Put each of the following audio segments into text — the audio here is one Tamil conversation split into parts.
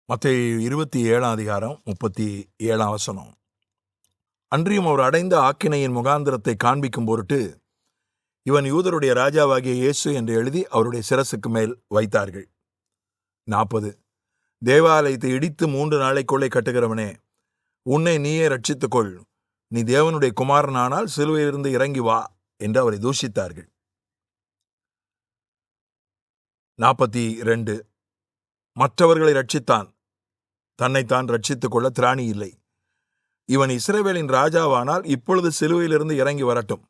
மத்தேயு 27:37. அன்றியும் அவர் அடைந்த ஆக்கினையின் முகாந்திரத்தை காண்பிக்கும் பொருட்டு இவன் யூதருடைய ராஜாவாகிய இயேசு என்று எழுதி அவருடைய சிரசுக்கு மேல் வைத்தார்கள். 40. தேவாலயத்தை இடித்து 3 நாளைக்குள்ளே கட்டுகிறவனே, உன்னை நீயே ரட்சித்துக்கொள், நீ தேவனுடைய குமாரனானால் சிலுவையிலிருந்து இறங்கி வா என்று அவரை தூஷித்தார்கள். 42. மற்றவர்களை ரட்சித்தான், தன்னைத்தான் ரட்சித்துக் கொள்ள திராணி இல்லை. இவன் இஸ்ரவேலின் ராஜாவானால் இப்பொழுது சிலுவையிலிருந்து இறங்கி வரட்டும்,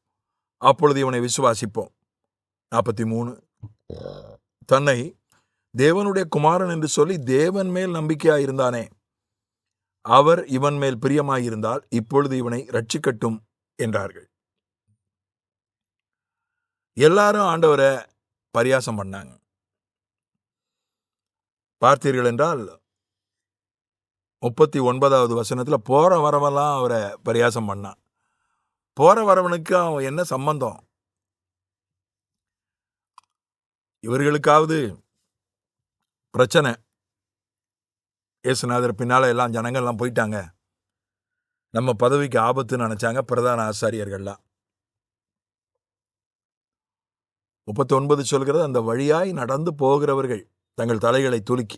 அப்பொழுது இவனை விசுவாசிப்போம். 43. தன்னை தேவனுடைய குமாரன் என்று சொல்லி தேவன் மேல் நம்பிக்கையாயிருந்தானே, அவர் இவன் மேல் பிரியமாயிருந்தால் இப்பொழுது இவனை ரட்சிக்கட்டும் என்றார்கள். எல்லாரும் ஆண்டவரை பரியாசம் பண்ணாங்க. பார்த்தீர்கள் என்றால் 39வது வசனத்துல போற வரவெல்லாம் அவரை பரியாசம் பண்ணான். போற வரவனுக்கு அவன் என்ன சம்பந்தம்? இவர்களுக்காவது பிரச்சனை. இயேசுநாதர் பின்னால எல்லாம் ஜனங்கள்லாம் போயிட்டாங்க, நம்ம பதவிக்கு ஆபத்துன்னு நினைச்சாங்க பிரதான ஆசாரியர்கள்லாம். 39 சொல்கிறது, அந்த வழியாய் நடந்து போகிறவர்கள் தங்கள் தலைகளை துலுக்கி.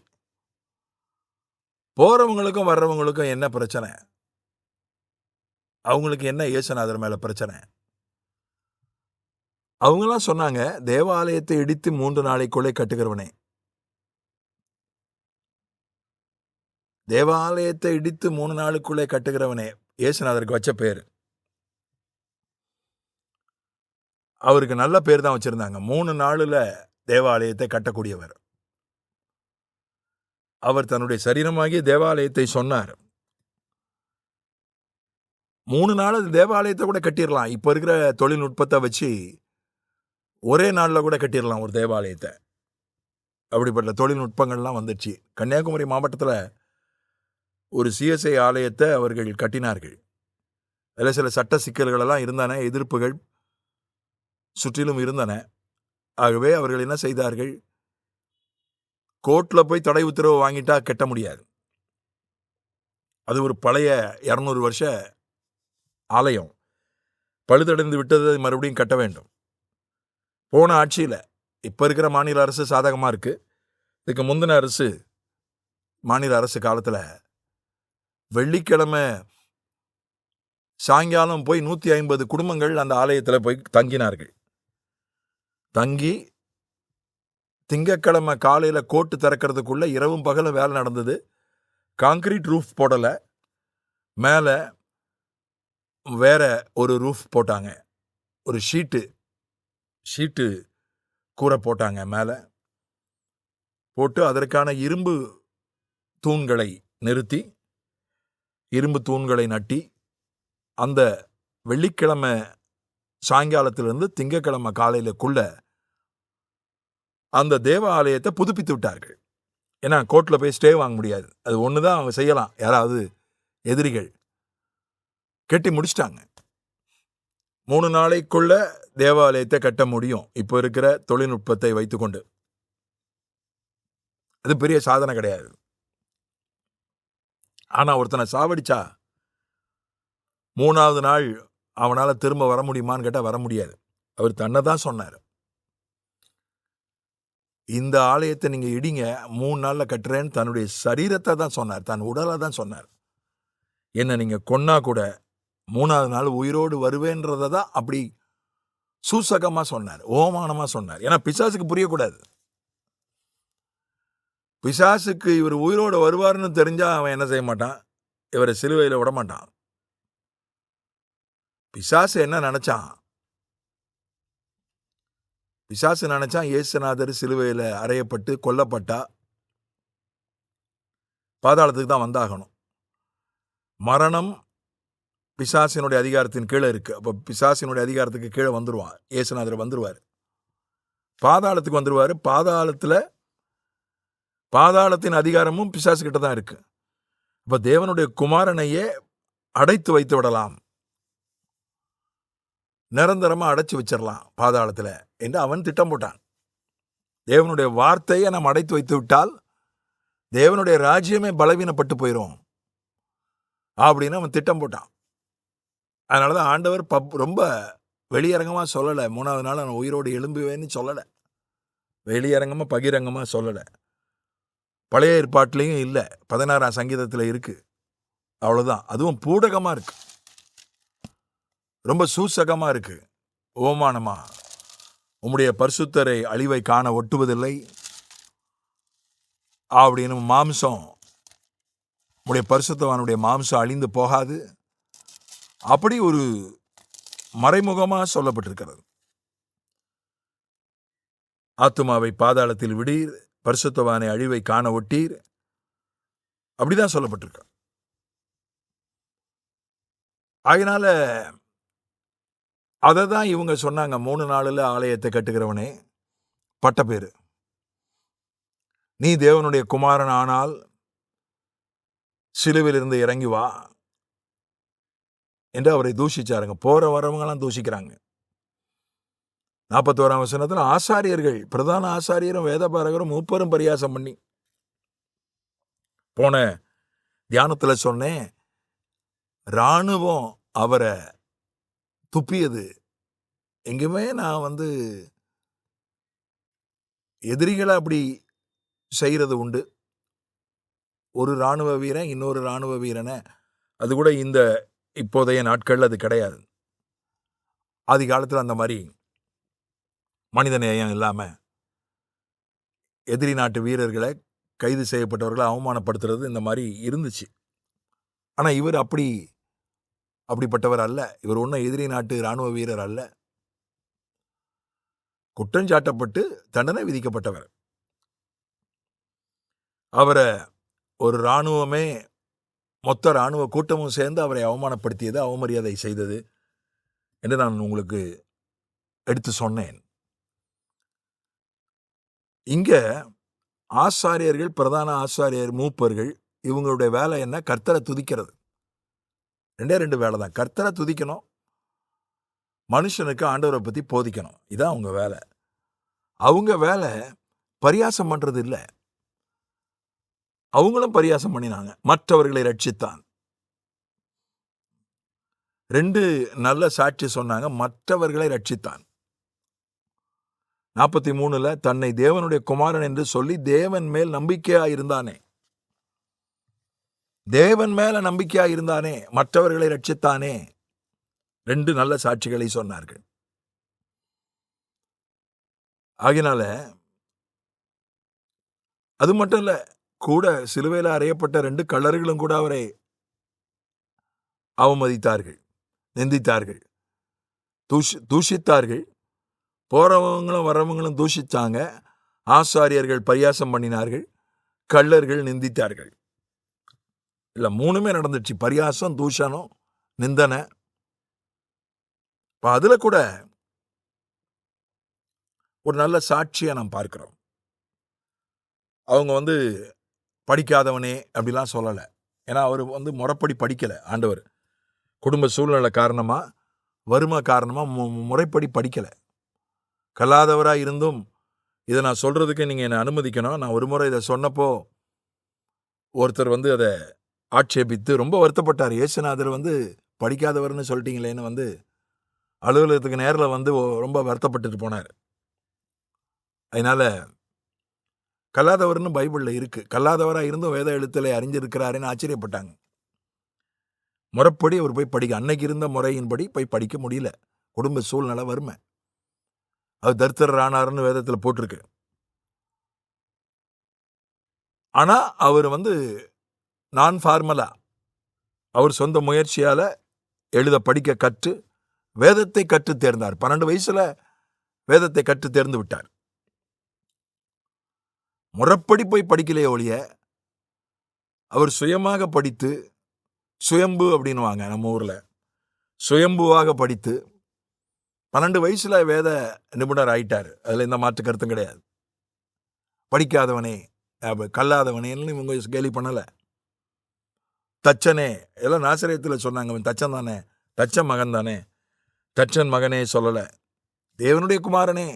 போறவங்களுக்கும் வர்றவங்களுக்கும் என்ன பிரச்சனை? அவங்களுக்கு என்ன இயேசுநாதர் மேல பிரச்சனை? அவங்களாம் சொன்னாங்க, தேவாலயத்தை இடித்து 3 நாளைக்குள்ளே கட்டுகிறவனே. தேவாலயத்தை இடித்து 3 நாளுக்குள்ளே கட்டுகிறவனே இயேசுநாதருக்கு வச்ச பேர். அவருக்கு நல்ல பேர் தான் வச்சிருந்தாங்க. 3 நாளுல தேவாலயத்தை கட்டக்கூடியவர். அவர் தன்னுடைய சரீரமாகிய தேவாலயத்தை சொன்னார். 3 நாள் தேவாலயத்தை கூட கட்டிடலாம். இப்போ இருக்கிற தொழில்நுட்பத்தை வச்சு ஒரே நாளில் கூட கட்டிடலாம் ஒரு தேவாலயத்தை. அப்படிப்பட்ட தொழில்நுட்பங்கள்லாம் வந்துடுச்சு. கன்னியாகுமரி மாவட்டத்தில் ஒரு சிஎஸ்ஐ ஆலயத்தை அவர்கள் கட்டினார்கள். அதில் சில சட்ட சிக்கல்களெல்லாம் இருந்தன, எதிர்ப்புகள் சுற்றிலும் இருந்தன. ஆகவே அவர்கள் என்ன செய்தார்கள், கோர்ட்டில் போய் தடை உத்தரவு வாங்கிட்டா கட்ட முடியாது. அது ஒரு பழைய 200 வருஷ ஆலயம், பழுதடைந்து விட்டது, மறுபடியும் கட்ட வேண்டும். போன ஆட்சியில் இப்போ இருக்கிற மாநில அரசு சாதகமாக இருக்கு. இதுக்கு முந்தின அரசு, மாநில அரசு காலத்தில் வெள்ளிக்கிழமை சாயங்காலம் போய் 150 குடும்பங்கள் அந்த ஆலயத்தில் போய் தங்கினார்கள். தங்கி திங்கக்கிழமை காலையில் கோர்ட்டு திறக்கிறதுக்குள்ள இரவும் பகலும் வேலை நடந்தது. காங்கிரீட் ரூஃப் போடலை, மேலே வேற ஒரு ரூஃப் போட்டாங்க. ஒரு ஷீட்டு கூரை போட்டாங்க. மேலே போட்டு அதற்கான இரும்பு தூண்களை நிறுத்தி, இரும்பு தூண்களை நட்டி, அந்த வெள்ளிக்கிழமை சாயங்காலத்திலிருந்து திங்கக்கிழமை காலையிலக்குள்ள அந்த தேவாலயத்தை புதுப்பித்து விட்டார்கள். ஏன்னா கோர்ட்டில் போய் ஸ்டே வாங்க முடியாது. அது ஒன்று தான் அவங்க செய்யலாம், யாராவது எதிரிகள். கட்டி முடிச்சிட்டாங்க. 3 நாளைக்குள்ள தேவாலயத்தை கட்ட முடியும் இப்போ இருக்கிற தொழில்நுட்பத்தை வைத்துக்கொண்டு. அது பெரிய சாதனை கிடையாது. ஆனால் ஒருத்தனை சாவடிச்சா 3வது நாள் அவனால் திரும்ப வர முடியுமான்னு கேட்டால் வர முடியாது. அவர் தன்னை தான் சொன்னார், இந்த ஆலயத்தை நீங்கள் இடிங்க, 3 நாளில் கட்டுறேன்னு தன்னுடைய சரீரத்தை தான் சொன்னார், தன் உடலை தான் சொன்னார். என்ன நீங்கள் கொன்னா கூட 3வது நாள் உயிரோடு வருவேன்றதை தான் அப்படி சூசகமாக சொன்னார், ஓமானமாக சொன்னார். ஏன்னா பிசாசுக்கு புரியக்கூடாது. பிசாசுக்கு இவர் உயிரோடு வருவார்னு தெரிஞ்சா அவன் என்ன செய்ய மாட்டான், இவரை சிலுவையில் விட மாட்டான். பிசாசு என்ன நினைச்சான்? பிசாசு நினைச்சான் இயேசுநாதர் சிலுவையில் அறையப்பட்டு கொல்லப்பட்டா பாதாளத்துக்கு தான் வந்தாகணும். மரணம் பிசாசினுடைய அதிகாரத்தின் கீழே இருக்கு. அப்போ பிசாசினுடைய அதிகாரத்துக்கு கீழே வந்துருவான், இயேசுநாதர் வந்துருவார், பாதாளத்துக்கு வந்துருவார். பாதாளத்தின் அதிகாரமும் பிசாசு கிட்ட தான் இருக்கு. அப்போ தேவனுடைய குமாரனையே அடைத்து வைத்து விடலாம், நிரந்தரமாக அடைச்சி வச்சிடலாம் பாதாளத்தில் என்று அவன் திட்டம் போட்டான். தேவனுடைய வார்த்தையை நாம் அடைத்து வைத்து விட்டால் தேவனுடைய ராஜ்யமே பலவீனப்பட்டு போயிடும் அப்படின்னு அவன் திட்டம் போட்டான். அதனாலதான் ஆண்டவர் ரொம்ப வெளியரங்கமா சொல்லலை. 3வது நாள் நான் உயிரோடு எழும்புவேன்னு சொல்லலை. வெளியரங்கமா பகிரங்கமா சொல்லலை. பழைய ஏற்பாட்டிலையும் இல்லை, 16ஆம் சங்கீதத்தில் இருக்கு. அவ்வளவுதான். அதுவும் பூடகமா இருக்கு, ரொம்ப சூசகமா இருக்கு. ஓமானமா, உம்முடைய பரிசுத்தரை அழிவை காண ஒட்டுவதில்லை அப்படின்னு மாம்சம், உடைய பரிசுத்தவானுடைய மாம்சம் அழிந்து போகாது, அப்படி ஒரு மறைமுகமா சொல்லப்பட்டிருக்கிறது. ஆத்துமாவை பாதாளத்தில் விடீர், பரிசுத்தவானை அழிவை காண ஒட்டீர், அப்படிதான் சொல்லப்பட்டிருக்க. அதனால அதை தான் இவங்க சொன்னாங்க. 3 நாளில் ஆலயத்தை கட்டுகிறவனே பட்ட பேரு, நீ தேவனுடைய குமாரன் ஆனால் சிலுவிலிருந்து இறங்கி வா என்று அவரை தூஷிச்சாருங்க. போற வரவங்களாம் தூஷிக்கிறாங்க. 41ஆம் வசனத்துல ஆசாரியர்கள், பிரதான ஆசாரியரும் வேதபாரகரும் மூப்பரும் பரியாசம் பண்ணி, போன தியானத்துல சொன்னேன், இராணுவம் அவரை துப்பியது. எங்குமே நான் எதிரிகளை அப்படி செய்யறது உண்டு. ஒரு இராணுவ வீரன் இன்னொரு இராணுவ வீரனை, அது கூட இந்த இப்போதைய நாட்கள் அது கிடையாது. ஆதி காலத்தில் அந்த மாதிரி மனித நேயம் இல்லாம எதிரி நாட்டு வீரர்களை, கைது செய்யப்பட்டவர்களை அவமானப்படுத்துறது இந்த மாதிரி இருந்துச்சு. ஆனா இவர் அப்படிப்பட்டவர் அல்ல. இவர் ஒன்றும் எதிரி நாட்டு இராணுவ வீரர் அல்ல. குற்றஞ்சாட்டப்பட்டு தண்டனை விதிக்கப்பட்டவர். அவரை ஒரு இராணுவமே, மொத்த இராணுவ கூட்டமும் சேர்ந்து அவரை அவமானப்படுத்தியது, அவமரியாதை செய்தது என்று நான் உங்களுக்கு எடுத்து சொன்னேன். இங்க ஆசாரியர்கள், பிரதான ஆசாரியர், மூப்பர்கள், இவங்களுடைய வேலை என்ன? கர்த்தரை துதிக்கிறது. 2 வேலை தான். கர்த்தரை துதிக்கணும், மனுஷனுக்கு ஆண்டவரை பத்தி போதிக்கணும். இதான் அவங்க வேலை. அவங்க வேலை பரியாசம் பண்றது இல்லை. அவங்களும் பரியாசம் பண்ணினாங்க. மற்றவர்களை ரட்சித்தான். 2 நல்ல சாட்சி சொன்னாங்க. மற்றவர்களை ரட்சித்தான். 43ல தன்னை தேவனுடைய குமாரன் என்று சொல்லி தேவன் மேல் நம்பிக்கையா இருந்தானே, தேவன் மேல நம்பிக்கையா இருந்தானே, மற்றவர்களை ரட்சித்தானே. 2 நல்ல சாட்சிகளை சொன்னார்கள். ஆகினால அது மட்டும் இல்ல, கூட சிலுவையில் அறையப்பட்ட 2 கள்ளர்களும் கூட அவரை அவமதித்தார்கள், நிந்தித்தார்கள், தூஷித்தார்கள். போறவங்களும் வரவங்களும் தூஷித்தாங்க. ஆசாரியர்கள் பரியாசம் பண்ணினார்கள், கள்ளர்கள் நிந்தித்தார்கள். இல்ல, 3மே நடந்துச்சு. பரியாசம், தூஷணம், நிந்தனை. அதுல கூட ஒரு நல்ல சாட்சியை நாம் பார்க்கிறோம். அவங்க படிக்காதவனே அப்படிலாம் சொல்லலை. ஏன்னா அவர் முறைப்படி படிக்கலை. ஆண்டவர் குடும்ப சூழ்நிலை காரணமா, வறுமை காரணமா முறைப்படி படிக்கலை. கல்லாதவராக இருந்தும் இதை நான் சொல்றதுக்கு நீங்க என்னை அனுமதிக்கணும். நான் ஒரு முறை இதை சொன்னப்போ ஒருத்தர் அதை ஆட்சேபித்து ரொம்ப வருத்தப்பட்டார். இயேசுநாதர் படிக்காதவர்னு சொல்லிட்டீங்களேன்னு அலுவலகத்துக்கு நேரில் ரொம்ப வருத்தப்பட்டுட்டு போனார். அதனால கல்லாதவர்னு பைபிள்ல இருக்கு. கல்லாதவராக இருந்தும் வேத எழுத்துல அறிஞ்சிருக்கிறாருன்னு ஆச்சரியப்பட்டாங்க. முறைப்படி அவர் போய் படிக்க, அன்னைக்கு இருந்த முறையின்படி போய் படிக்க முடியல. குடும்ப சூழ்நிலை, வறுமை. அது தரித்திரர் ஆனார்னு வேதத்தில் போட்டிருக்கு. ஆனா அவர் நான் ஃபார்மலா, அவர் சொந்த முயற்சியால எழுத படிக்க கற்று வேதத்தை கற்று தேர்ந்தார். 12 வயசுல வேதத்தை கற்று தேர்ந்து விட்டார். முறைப்படி போய் படிக்கலையே ஒழிய, அவர் சுயமாக படித்து, சுயம்பு அப்படின்னுவாங்க நம்ம ஊர்ல, சுயம்புவாக படித்து 12 வயசுல வேத நிபுணர் ஆயிட்டார். அதுல எந்த மாற்று கருத்தும் கிடையாது. படிக்காதவனே, கல்லாதவனேன்னு இவங்க கேலி பண்ணல. தச்சனே, எல்லாம் நாசரேத்துல சொன்னாங்க, அவன் தச்சன் தானே, தச்சன் மகன் தானே, தச்சன் மகனே சொல்லல. தேவனுடைய குமாரனே,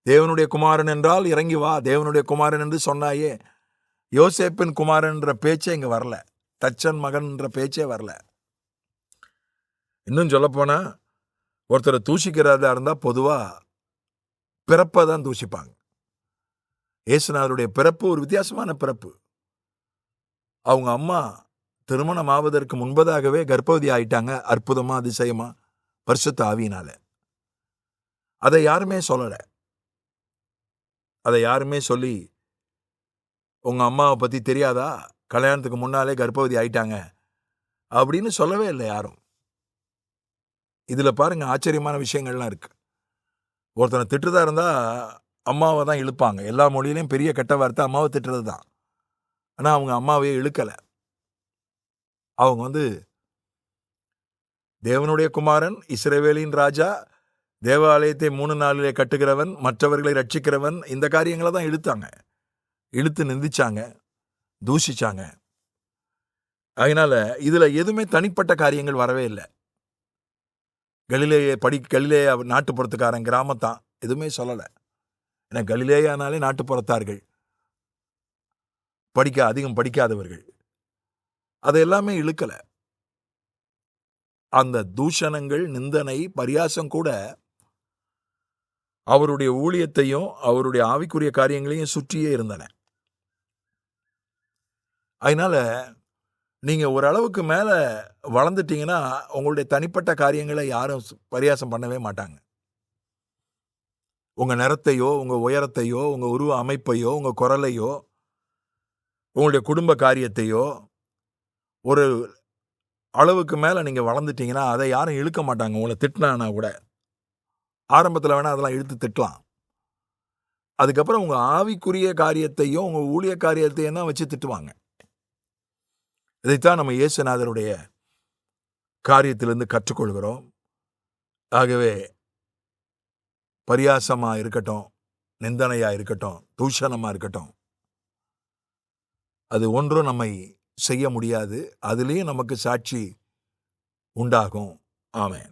தேவனுடைய குமாரன் என்றால் இறங்கி வா, தேவனுடைய குமாரன் என்று சொன்னாயே, யோசேப்பின் குமாரன்ற பேச்சே இங்க வரல. தச்சன் மகன்ன்ற பேச்சே வரல. இன்னும் சொல்லப்போனா ஒருத்தரை தூஷிக்கிறதா இருந்தா பொதுவா பிறப்பை தான் தூஷிப்பாங்க. இயேசுநாதருடைய பிறப்பு ஒரு வித்தியாசமான பிறப்பு. அவங்க அம்மா திருமணம் ஆவதற்கு முன்பதாகவே கர்ப்பவதி ஆயிட்டாங்க. அற்புதமா, அதிசயமா, பரிசுத்த ஆவியினால. அதை யாருமே சொல்லல. அதை யாருமே சொல்லி உங்க அம்மாவை பத்தி தெரியாதா, கல்யாணத்துக்கு முன்னாலே கர்ப்பவதி ஆயிட்டாங்க அப்படின்னு சொல்லவே இல்லை யாரும். இதுல பாருங்க ஆச்சரியமான விஷயங்கள்லாம் இருக்கு. ஒருத்தனை திட்டுறதா இருந்தா அம்மாவை தான் இழுப்பாங்க. எல்லா மொழியிலையும் பெரிய கெட்ட வார்த்தை அம்மாவை திட்டுறது தான். ஆனா அவங்க அம்மாவையே இழுக்கல. அவங்க தேவனுடைய குமாரன், இஸ்ரவேலின் ராஜா, தேவாலயத்தை 3 நாளிலே கட்டுகிறவன், மற்றவர்களை ரட்சிக்கிறவன், இந்த காரியங்களை தான் இழுத்தாங்க. இழுத்து நிந்திச்சாங்க, தூஷிச்சாங்க. அதனால இதுல எதுவுமே தனிப்பட்ட காரியங்கள் வரவே இல்லை. கலிலேய நாட்டுப்புறத்துக்காரன், கிராமத்தான், எதுவுமே சொல்லலை. ஏன்னா கலிலேயானாலே நாட்டுப்புறத்தார்கள், அதிகம் படிக்காதவர்கள். அதை எல்லாமே இழுக்கல. அந்த தூஷணங்கள், நிந்தனை, பரியாசம் கூட அவருடைய ஊழியத்தையும் அவருடைய ஆவிக்குரிய காரியங்களையும் சுற்றியே இருந்தன. அதனால நீங்க ஓரளவுக்கு மேல வளர்ந்துட்டீங்கன்னா உங்களுடைய தனிப்பட்ட காரியங்களை யாரும் பரியாசம் பண்ணவே மாட்டாங்க. உங்க நிறத்தையோ, உங்க உயரத்தையோ, உங்க உருவ அமைப்பையோ, உங்க குரலையோ, உங்களுடைய குடும்ப காரியத்தையோ ஒரு அளவுக்கு மேல நீங்க வளர்ந்துட்டீங்கன்னா அதை யாரும் இழுக்க மாட்டாங்க. உங்களை திட்டினானா கூட ஆரம்பத்தில் வேணா அதெல்லாம் இழுத்து திட்டலாம். அதுக்கப்புறம் உங்க ஆவிக்குரிய காரியத்தையும் உங்க ஊழிய காரியத்தையும் தான் வச்சு திட்டுவாங்க. இதைத்தான் நம்ம இயேசுநாதருடைய காரியத்திலிருந்து கற்றுக்கொள்கிறோம். ஆகவே பரியாசமா இருக்கட்டும், நிந்தனையா இருக்கட்டும், தூஷணமா இருக்கட்டும், அது ஒன்றும் நம்மை செய்ய முடியாது. அதுலேயும் நமக்கு சாட்சி உண்டாகும். ஆமென்.